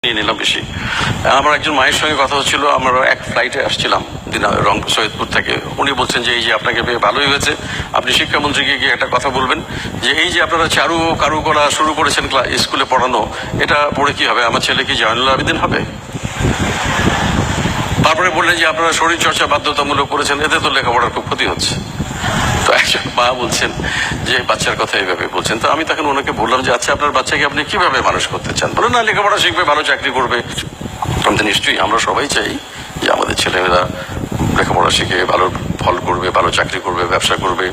নিয়ে নিলাম বেশি। আমার একজন মায়ের সঙ্গে কথা হচ্ছিল, আমরা এক ফ্লাইটে আসছিলাম রংপুর সৈয়দপুর থেকে। উনি বলছেন যে এই যে আপনাকে পেয়ে ভালোই হয়েছে, আপনি শিক্ষামন্ত্রীকে গিয়ে একটা কথা বলবেন যে এই যে আপনারা কারুকলা শুরু করেছেন স্কুলে পড়ানো, এটা পড়ে কি হবে, আমার ছেলে কি জয়নুল আবেদিন হবে? তারপরে বললেন যে আপনারা শরীর চর্চা বাধ্যতামূলক করেছেন, এতে তো লেখাপড়ার খুব ক্ষতি হচ্ছে। তো একজন মা বলছেন যে বাচ্চার কথা এইভাবে বলছেন। তো আমি তখন ওনাকে বললাম যে আচ্ছা, আপনার বাচ্চাকে আপনি কিভাবে মানুষ করতে চান? বলেন না, লেখাপড়া শিখবে, ভালো চাকরি করবে। নিশ্চয়ই আমরা সবাই চাই যে আমাদের ছেলেমেয়েরা লেখাপড়া শিখে ভালো ফল করবে, ভালো চাকরি করবে, ব্যবসা করবে,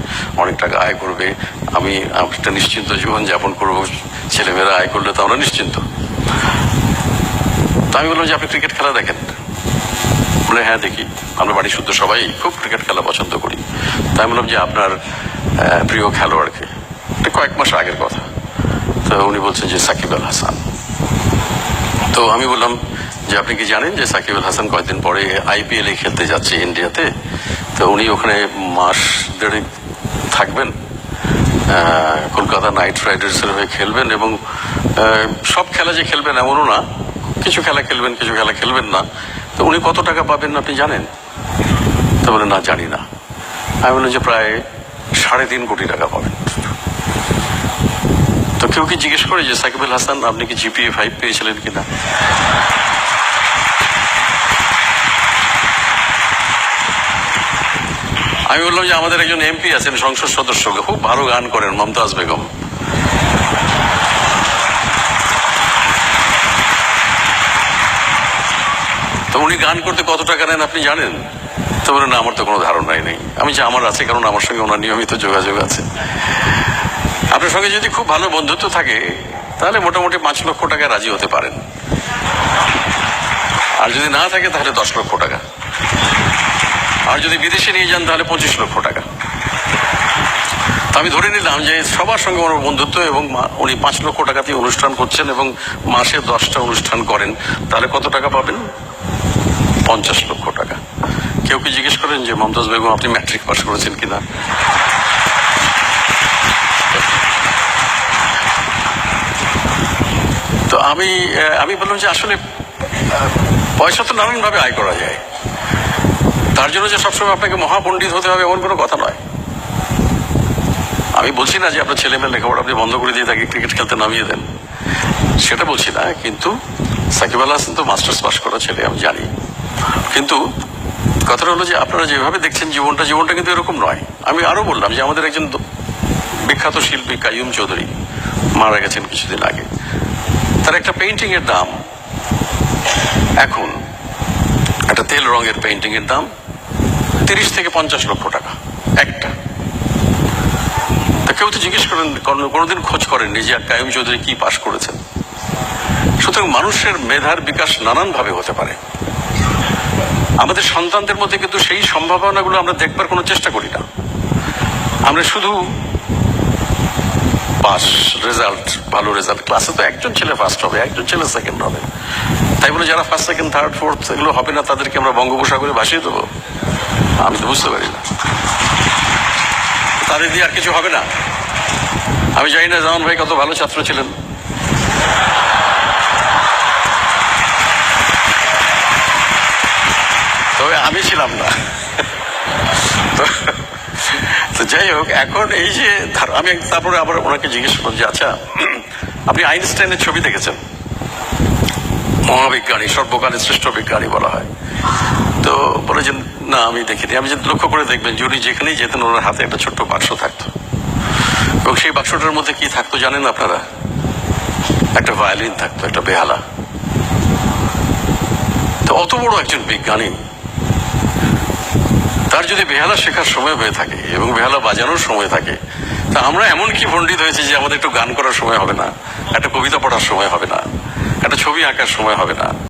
অনেক টাকা আয় করবে। আমি একটা নিশ্চিন্ত জীবন যাপন করবো, ছেলেমেয়েরা আয় করলে তো আমরা নিশ্চিন্ত। তো আমি বললাম যে আপনি ক্রিকেট খেলা দেখেন? বলে হ্যাঁ দেখি, আমরা বাড়ি শুদ্ধ সবাই খুব ক্রিকেট খেলা পছন্দ করি। তাই বললাম যে আপনার প্রিয় খেলোয়াড়কে? কয়েক মাস আগের কথা। তো উনি বলছেন যে সাকিব আল হাসান। তো আমি বললাম যে আপনি কি জানেন যে সাকিব আল হাসান কয়েকদিন পরে IPL এ খেলতে যাচ্ছে ইন্ডিয়াতে? তো উনি ওখানে মাস দেড়েক থাকবেন, কলকাতা নাইট রাইডার্সের হয়ে খেলবেন, এবং সব খেলা যে খেলবেন এমনও না, কিছু খেলা খেলবেন, কিছু খেলা খেলবেন না। তো উনি কত টাকা পাবেন আপনি জানেন? তো বলে না, জানি না। আমি বললাম যে প্রায় 3.5 কোটি টাকা পাবেন। তো কেউ কি জিজ্ঞেস করে যে সাকিব আল হাসান আপনি কি GPA 5 পেয়েছিলেন কিনা? আমি বললাম যে আমাদের একজন MP আছেন, সংসদ সদস্য, খুব ভালো গান করেন, মমতাজ বেগম। তো উনি গান করতে কত টাকা নেন আপনি জানেন? তো বলে না, আমার তো কোনো ধারণাই নেই। আমি যে আমার আছে, কারণ আমার সঙ্গে ওনার নিয়মিত যোগাযোগ আছে। আপনার সঙ্গে যদি খুব ভালো বন্ধুত্ব থাকে তাহলে মোটামুটি 5 লক্ষ টাকা রাজি হতে পারেন, আর যদি না থাকে তাহলে 10 লক্ষ টাকা, আর যদি বিদেশে নিয়ে যান তাহলে 25 লক্ষ টাকা। আমি ধরে নিলাম যে সবার সঙ্গে ওনার বন্ধুত্ব, এবং উনি 5 লক্ষ টাকাতে অনুষ্ঠান করছেন এবং মাসে 10টা অনুষ্ঠান করেন, তাহলে কত টাকা পাবেন? 50 লক্ষ টাকা। কেউ কি জিজ্ঞেস করেন যে মমতাজ বেগম আপনি ম্যাট্রিক পাস করেছেন কিনা? তো আমি বললাম যে আসলে পয়সা তো নানান ভাবে আয় করা যায়, তার জন্য যে সবসময় আপনাকে মহাপণ্ডিত হতে হবে এমন কোনো কথা নয়। আমি বলছি না যে আপনার ছেলে মেয়ের লেখাপড়া আপনি বন্ধ করে দিয়ে তাকে ক্রিকেট খেলতে নামিয়ে দেন, সেটা বলছি না। কিন্তু সাকিব আল হাসান তো মাস্টার্স পাস করা ছেলে, আমি জানি। কিন্তু কথাটা হলো যে আপনারা যেভাবে দেখছেন জীবনটা কিন্তু এরকম নয়। আমি আরো বললাম যে আমাদের একজন বিখ্যাত শিল্পী কাইয়ুম চৌধুরী মারা গেছেন কিছুদিন আগে। তার একটা পেইন্টিং এর দাম এখন, একটা তেল রঙের পেইন্টিং এর দাম 30 থেকে 50 লক্ষ টাকা একটা। তা কেউ তো জিজ্ঞেস করেন, কোনোদিন খোঁজ করেননি যে কাইয়ুম চৌধুরী কি পাশ করেছেন? সুতরাং মানুষের মেধার বিকাশ নানান ভাবে হতে পারে। আমাদের সন্তানদের মধ্যে কিন্তু সেই সম্ভাবনাগুলো আমরা দেখবার কোনো চেষ্টা করি না। আমরা শুধু পাস, রেজাল্ট, ভালো রেজাল্ট, ক্লাসে তো একজন ছেলে ফার্স্ট হবে, একজন ছেলে সেকেন্ড হবে, তাই বলে যারা ফার্স্ট, সেকেন্ড, থার্ড, ফোর্থ এগুলো হবে না তাদেরকে আমরা বঙ্গোপসাগরে ভাসিয়ে দেবো? আমি তো বুঝতে পারি না। তাদের দিয়ে আর কিছু হবে না। আমি জানি না জামান ভাই কত ভালো ছাত্র ছিলেন, তবে আমি ছিলাম না। তো যাই হোক, এখন এই যে আমি তারপরে আবার ওনাকে জিজ্ঞেস করলাম যে আচ্ছা, আপনি আইনস্টাইনের ছবি দেখেছেন? মহাবিজ্ঞানী, সর্বকালের শ্রেষ্ঠ বিজ্ঞানী বলা হয়। তো বলে যে না, আমি দেখিনি। আমি যদি লক্ষ্য করে দেখবেন যে উনি যেখানেই যেতেন ওনার হাতে একটা ছোট্ট বাক্স থাকতো, এবং সেই বাক্সটার মধ্যে কি থাকতো জানেন আপনারা? একটা ভায়োলিন থাকতো, একটা বেহালা। তো অত বড় একজন বিজ্ঞানী, তার যদি বেহালা শেখার সময় হয়ে থাকে এবং বেহালা বাজানোর সময় থাকে, তা আমরা এমন কি পণ্ডিত হয়েছে যে আমাদের একটু গান করার সময় হবে না, একটা কবিতা পড়ার সময় হবে না, একটা ছবি আঁকার সময় হবে না?